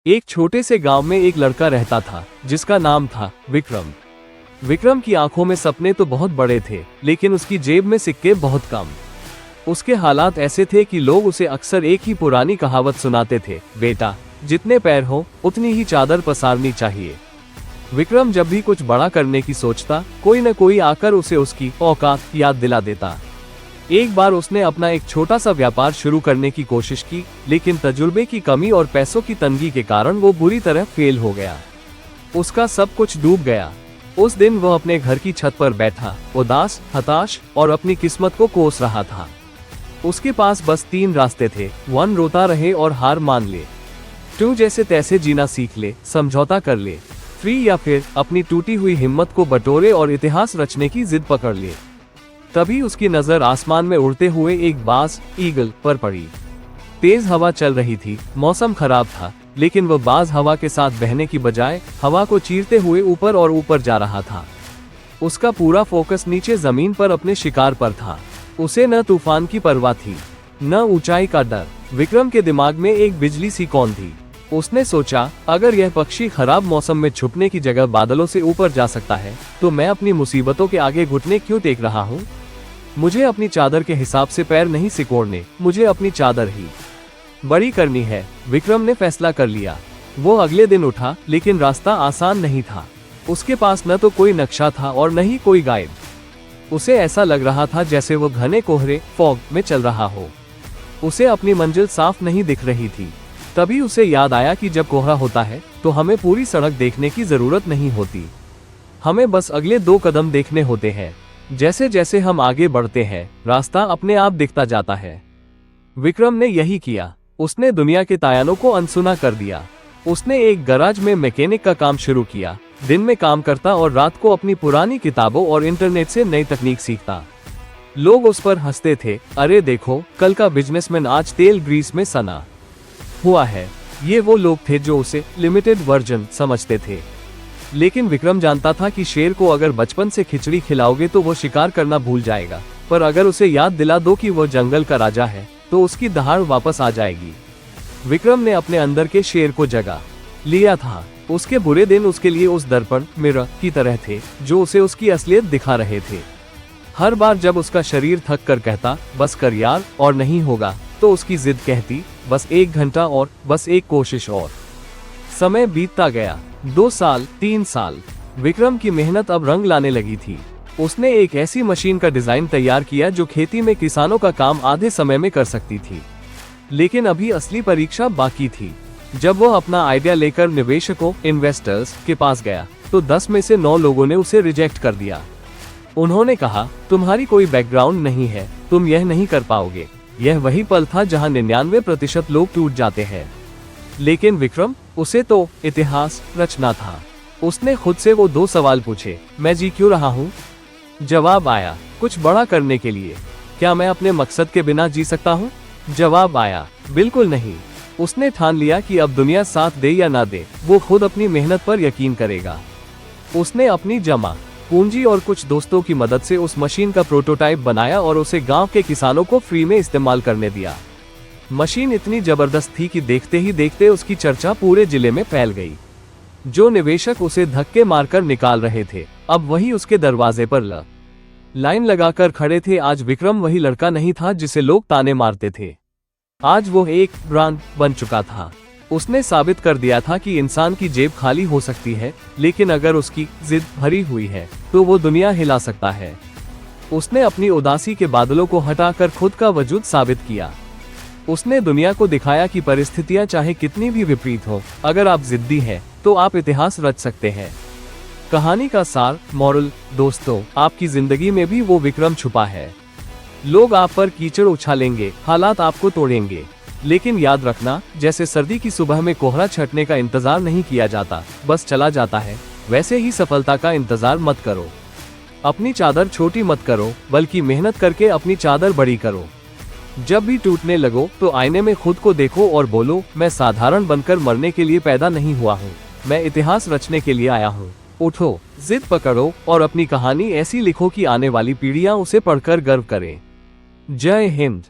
एक छोटे से गांव में एक लड़का रहता था जिसका नाम था विक्रम। विक्रम की आंखों में सपने तो बहुत बड़े थे, लेकिन उसकी जेब में सिक्के बहुत कम। उसके हालात ऐसे थे कि लोग उसे अक्सर एक ही पुरानी कहावत सुनाते थे, बेटा जितने पैर हो उतनी ही चादर पसारनी चाहिए। विक्रम जब भी कुछ बड़ा करने की सोचता, कोई न कोई आकर उसे उसकी औकात याद दिला देता। एक बार उसने अपना एक छोटा सा व्यापार शुरू करने की कोशिश की, लेकिन तजुर्बे की कमी और पैसों की तंगी के कारण वो बुरी तरह फेल हो गया। उसका सब कुछ डूब गया। उस दिन वह अपने घर की छत पर बैठा, उदास, हताश और अपनी किस्मत को कोस रहा था। उसके पास बस 3 रास्ते थे, 1 रोता रहे और हार मान ले, 2 जैसे तैसे जीना सीख ले, समझौता कर ले, 3 या फिर अपनी टूटी हुई हिम्मत को बटोरे और इतिहास रचने की जिद पकड़ ले। तभी उसकी नजर आसमान में उड़ते हुए एक बाज ईगल पर पड़ी। तेज हवा चल रही थी, मौसम खराब था, लेकिन वह बाज हवा के साथ बहने की बजाय हवा को चीरते हुए ऊपर और ऊपर जा रहा था। उसका पूरा फोकस नीचे जमीन पर अपने शिकार पर था। उसे न तूफान की परवाह थी, न ऊंचाई का डर। विक्रम के दिमाग में एक बिजली सी कौन थी। उसने सोचा, अगर यह पक्षी खराब मौसम में छुपने की जगह बादलों से ऊपर जा सकता है, तो मैं अपनी मुसीबतों के आगे घुटने क्यों टेक रहा हूँ। मुझे अपनी चादर के हिसाब से पैर नहीं सिकोड़ने, मुझे अपनी चादर ही बड़ी करनी है। विक्रम ने फैसला कर लिया। वो अगले दिन उठा, लेकिन रास्ता आसान नहीं था। उसके पास न तो कोई नक्शा था और न ही कोई गाइड। उसे ऐसा लग रहा था जैसे वो घने कोहरे फॉग में चल रहा हो। उसे अपनी मंजिल साफ नहीं दिख रही थी। तभी उसे याद आया कि जब कोहरा होता है तो हमें पूरी सड़क देखने की जरूरत नहीं होती, हमें बस अगले 2 कदम देखने होते हैं। जैसे जैसे हम आगे बढ़ते हैं, रास्ता अपने आप दिखता जाता है। विक्रम ने यही किया। उसने दुनिया के तायानों को अनसुना कर दिया। उसने एक गैराज में मैकेनिक का काम शुरू किया। दिन में काम करता और रात को अपनी पुरानी किताबों और इंटरनेट से नई तकनीक सीखता। लोग उस पर हंसते थे, अरे देखो, कल का बिजनेसमैन आज तेल ग्रीस में सना हुआ है। ये वो लोग थे जो उसे लिमिटेड वर्जन समझते थे। लेकिन विक्रम जानता था कि शेर को अगर बचपन से खिचड़ी खिलाओगे तो वो शिकार करना भूल जाएगा, पर अगर उसे याद दिला दो कि वो जंगल का राजा है, तो उसकी दहाड़ वापस आ जाएगी। विक्रम ने अपने अंदर के शेर को जगा लिया था। उसके बुरे दिन उसके लिए उस दर्पण मिरर की तरह थे, जो उसे उसकी असलियत दिखा रहे थे। हर बार जब उसका शरीर थक कर कहता, बस कर यार और नहीं होगा, तो उसकी जिद कहती, बस 1 घंटा और, बस एक कोशिश और। समय बीतता गया, 2 साल, 3 साल। विक्रम की मेहनत अब रंग लाने लगी थी। उसने एक ऐसी मशीन का डिजाइन तैयार किया जो खेती में किसानों का काम आधे समय में कर सकती थी। लेकिन अभी असली परीक्षा बाकी थी। जब वह अपना आइडिया लेकर निवेशकों इन्वेस्टर्स के पास गया, तो 10 में से 9 लोगों ने उसे रिजेक्ट कर दिया। उन्होंने कहा, तुम्हारी कोई बैकग्राउंड नहीं है, तुम यह नहीं कर पाओगे। यह वही पल था जहां 99% लोग टूट जाते हैं। लेकिन विक्रम, उसे तो इतिहास रचना था। उसने खुद से वो 2 सवाल पूछे, मैं जी क्यों रहा हूँ? जवाब आया, कुछ बड़ा करने के लिए। क्या मैं अपने मकसद के बिना जी सकता हूँ? जवाब आया, बिल्कुल नहीं। उसने ठान लिया कि अब दुनिया साथ दे या ना दे, वो खुद अपनी मेहनत पर यकीन करेगा। उसने अपनी जमा पूंजी और कुछ दोस्तों की मदद से उस मशीन का प्रोटोटाइप बनाया और उसे गांव के किसानों को फ्री में इस्तेमाल करने दिया। मशीन इतनी जबरदस्त थी कि देखते ही देखते उसकी चर्चा पूरे जिले में फैल गई। जो निवेशक उसे धक्के मारकर निकाल रहे थे, अब वही उसके दरवाजे पर लाइन लगाकर खड़े थे। आज विक्रम वही लड़का नहीं था जिसे लोग ताने मारते थे। आज वो एक ब्रांड बन चुका था। उसने साबित कर दिया था कि इंसान की जेब खाली हो सकती है, लेकिन अगर उसकी जिद भरी हुई है तो वो दुनिया हिला सकता है। उसने अपनी उदासी के बादलों को हटाकर खुद का वजूद साबित किया। उसने दुनिया को दिखाया कि परिस्थितियां चाहे कितनी भी विपरीत हो, अगर आप जिद्दी हैं, तो आप इतिहास रच सकते हैं। कहानी का सार, मॉरल, दोस्तों, आपकी जिंदगी में भी वो विक्रम छुपा है। लोग आप पर कीचड़ उछालेंगे, हालात आपको तोड़ेंगे, लेकिन याद रखना, जैसे सर्दी की सुबह में कोहरा छटने का इंतजार नहीं किया जाता, बस चला जाता है, वैसे ही सफलता का इंतजार मत करो। अपनी चादर छोटी मत करो, बल्कि मेहनत करके अपनी चादर बड़ी करो। जब भी टूटने लगो तो आईने में खुद को देखो और बोलो, मैं साधारण बनकर मरने के लिए पैदा नहीं हुआ हूँ, मैं इतिहास रचने के लिए आया हूँ। उठो, जिद पकड़ो और अपनी कहानी ऐसी लिखो कि आने वाली पीढ़ियां उसे पढ़कर गर्व करें। जय हिंद।